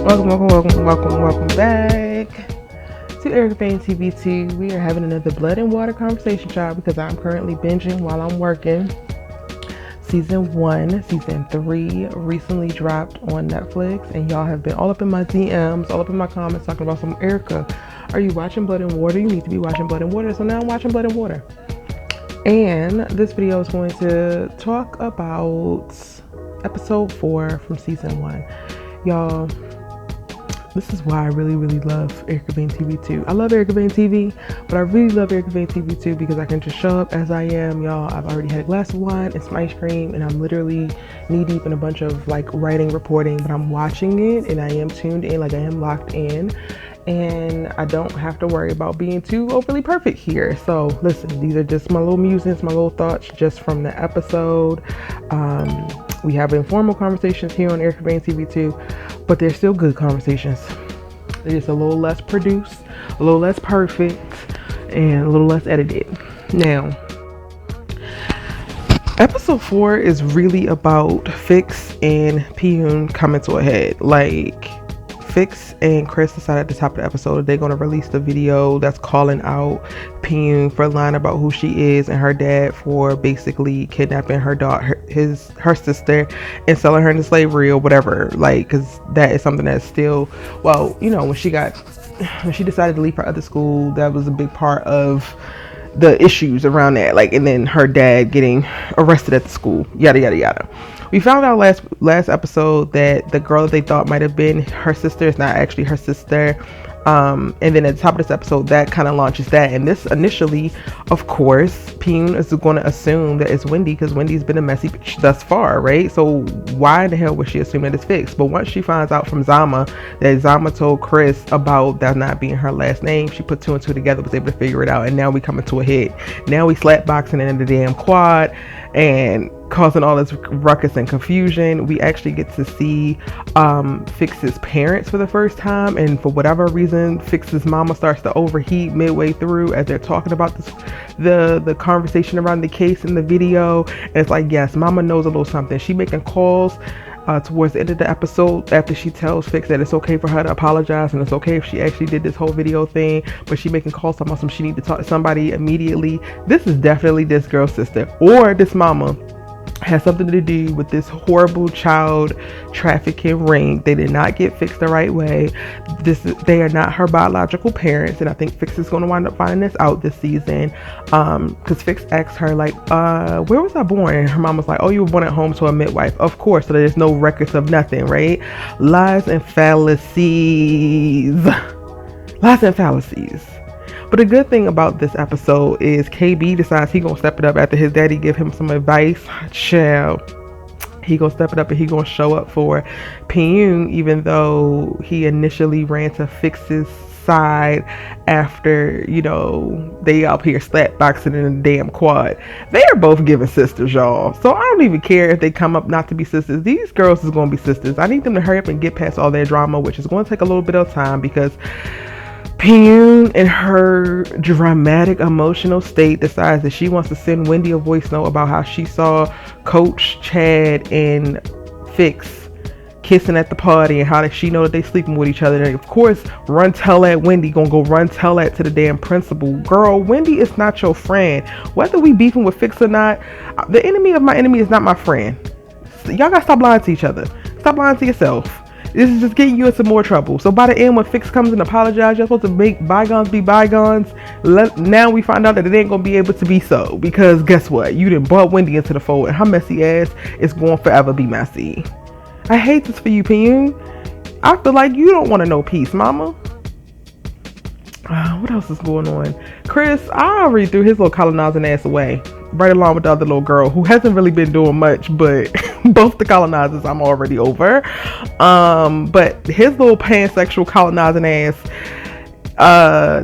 Welcome back to Erica Fane TV2. We are having another blood and water conversation, child, because I'm currently binging while I'm working. Season 1, Season 3 recently dropped on Netflix, and y'all have been all up in my DMs, all up in my comments talking about some Erica. Are you watching Blood and Water? You need to be watching Blood and Water. So now I'm watching Blood and Water. And this video is going to talk about episode 4 from Season 1. Y'all, this is why I really love Erica Fane TV2. I love Erica Fane TV, but I really love Erica Fane TV2 because I can just show up as I am, y'all. I've already had a glass of wine and some ice cream, and I'm literally knee deep in a bunch of like writing, reporting, but I'm watching it and I am tuned in, like I am locked in, and I don't have to worry about being too overly perfect here. So listen, these are just my little musings, my little thoughts just from the episode. We have informal conversations here on Erica Fane TV2, but they're still good conversations. They're just a little less produced, a little less perfect, and a little less edited. Now, episode 4 is really about Fix and Piyun coming to a head. Like, Fix and Chris decided at the top of the episode that they're going to release the video that's calling out Piyun for lying about who she is and her dad for basically kidnapping her daughter, her sister, and selling her into slavery or whatever. Like, because that is something that's still, well, you know, when she decided to leave her other school, that was a big part of the issues around that. Like, and then her dad getting arrested at the school, yada yada yada. We found out last episode that the girl that they thought might have been her sister is not actually her sister. And then at the top of this episode, that kind of launches that. And this initially, of course, Piyun is going to assume that it's Wendy because Wendy's been a messy bitch thus far, right? So why in the hell would she assume that it's Fix? But once she finds out from Zama that Zama told Chris about that not being her last name, she put 2 and 2 together, was able to figure it out. And now we coming to a head. Now we slap boxing in the damn quad and causing all this ruckus and confusion. We actually get to see Fix's parents for the first time, and for whatever reason, Fix's mama starts to overheat midway through as they're talking about this, the conversation around the case in the video. And it's like, yes, mama knows a little something. She making calls towards the end of the episode after she tells Fix that it's okay for her to apologize and it's okay if she actually did this whole video thing, but she making calls talking about some she need to talk to somebody immediately. This is definitely this girl's sister, or this mama has something to do with this horrible child trafficking ring. They did not get Fix the right way. They are not her biological parents, and I think Fix is going to wind up finding this out this season. Because Fix asked her, like, where was I born? And her mom was like, oh, you were born at home to a midwife. Of course, so there's no records of nothing, right? Lies and fallacies. Lies and fallacies. But the good thing about this episode is KB decides he gonna step it up after his daddy give him some advice. Child. He gonna step it up and he gonna show up for Piyun, even though he initially ran to Fix's side after, you know, they up here slap boxing in the damn quad. They are both giving sisters, y'all. So I don't even care if they come up not to be sisters. These girls is gonna be sisters. I need them to hurry up and get past all their drama, which is going to take a little bit of time because Piyun, in her dramatic emotional state, decides that she wants to send Wendy a voice note about how she saw Coach Chad and Fix kissing at the party and how did she know that they sleeping with each other. And of course, run tell that Wendy gonna go run tell that to the damn principal. Girl, Wendy is not your friend. Whether we beefing with Fix or not, the enemy of my enemy is not my friend. Y'all gotta stop lying to each other. Stop lying to yourself. This is just getting you into more trouble. So by the end, when Fix comes and apologizes, you're supposed to make bygones be bygones. Now we find out that it ain't gonna be able to be so, because guess what? You done brought Wendy into the fold, and her messy ass is going to forever be messy. I hate this for you, Piyun. I feel like you don't want to know peace, mama. What else is going on? Chris, I already threw his little colonizing ass away, right along with the other little girl who hasn't really been doing much, but both the colonizers I'm already over. But his little pansexual colonizing ass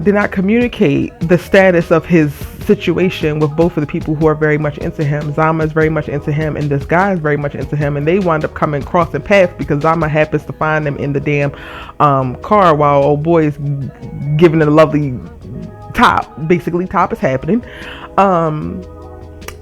did not communicate the status of his situation with both of the people who are very much into him. Zama is very much into him, and this guy is very much into him, and they wind up crossing paths because Zama happens to find them in the damn car while old boy is giving it a lovely top. Basically, top is happening.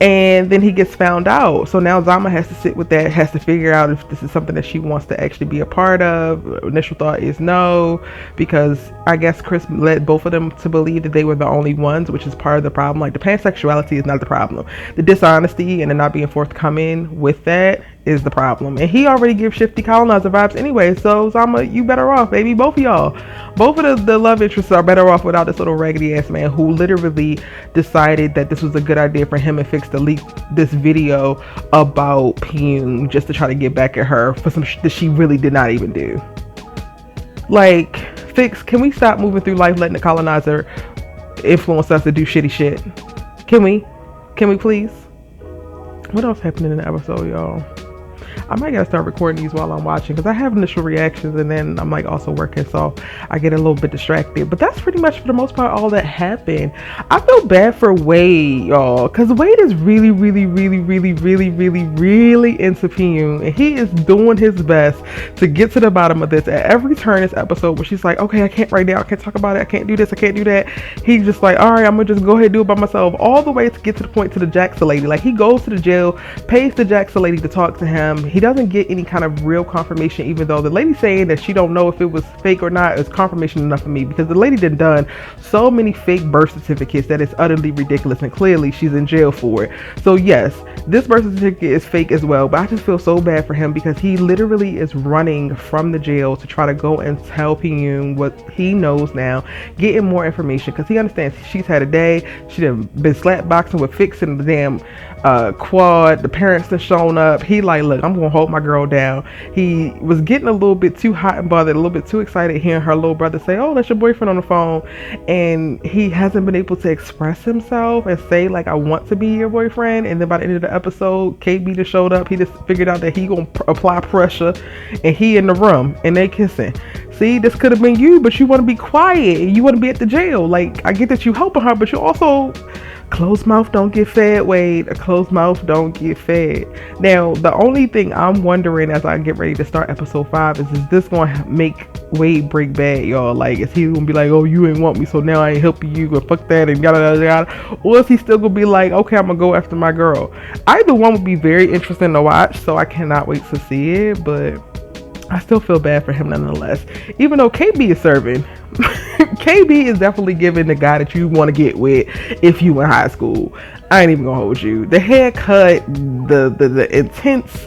And then he gets found out. So now Zama has to sit with that, has to figure out if this is something that she wants to actually be a part of. Initial thought is no, because I guess Chris led both of them to believe that they were the only ones, which is part of the problem. Like, the pansexuality is not the problem. The dishonesty and the not being forthcoming with that is the problem. And he already gives shifty colonizer vibes anyway. So Zama, you better off, baby. Both of y'all. Both of the love interests are better off without this little raggedy ass man who literally decided that this was a good idea for him and Fix to leak this video about Pune just to try to get back at her for some that she really did not even do. Like, Fix, can we stop moving through life letting the colonizer influence us to do shitty shit? Can we please? What else happened in the episode, y'all? I might gotta start recording these while I'm watching, because I have initial reactions and then I'm like also working, so I get a little bit distracted. But that's pretty much for the most part all that happened. I feel bad for Wade, y'all, because Wade is really into Piyun, and he is doing his best to get to the bottom of this at every turn this episode, where she's like, okay, I can't right now, I can't talk about it, I can't do this, I can't do that. He's just like, all right, I'm gonna just go ahead and do it by myself, all the way to get to the point to the Jackson lady. Like, he goes to the jail, pays the Jackson lady to talk to him. He doesn't get any kind of real confirmation, even though the lady saying that she don't know if it was fake or not is confirmation enough for me, because the lady done so many fake birth certificates that it's utterly ridiculous, and clearly she's in jail for it. So yes, this birth certificate is fake as well, but I just feel so bad for him because he literally is running from the jail to try to go and tell Piyun what he knows now, getting more information, because he understands she's had a day, she done been slap boxing with fixing the damn quad, the parents have shown up. He like, look, I'm gonna hold my girl down. He was getting a little bit too hot and bothered, a little bit too excited hearing her little brother say, oh, that's your boyfriend on the phone, and he hasn't been able to express himself and say like, I want to be your boyfriend. And then by the end of the episode, KB just showed up. He just figured out that he gonna apply pressure, and he in the room and they kissing. See, this could have been you, but you want to be quiet and you want to be at the jail. Like, I get that you helping her, but you also, closed mouth don't get fed, Wade. A closed mouth don't get fed. Now, the only thing I'm wondering as I get ready to start episode 5 is this going to make Wade break bad, y'all? Like, is he going to be like, oh, you ain't want me, so now I ain't helping you, and fuck that, and yada, yada, yada? Or is he still going to be like, okay, I'm going to go after my girl? Either one would be very interesting to watch, so I cannot wait to see it, but I still feel bad for him nonetheless. Even though KB is serving, KB is definitely giving the guy that you want to get with if you in high school. I ain't even gonna hold you. The haircut, the intense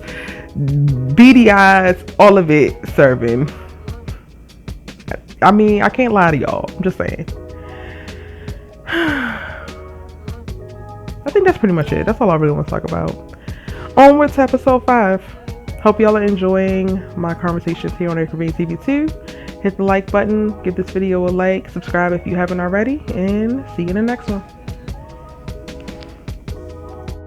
beady eyes, all of it serving. I mean, I can't lie to y'all. I'm just saying. I think that's pretty much it. That's all I really want to talk about. Onward to episode 5. Hope y'all are enjoying my conversations here on Ackerman TV 2. Hit the like button, give this video a like, subscribe if you haven't already, and see you in the next one.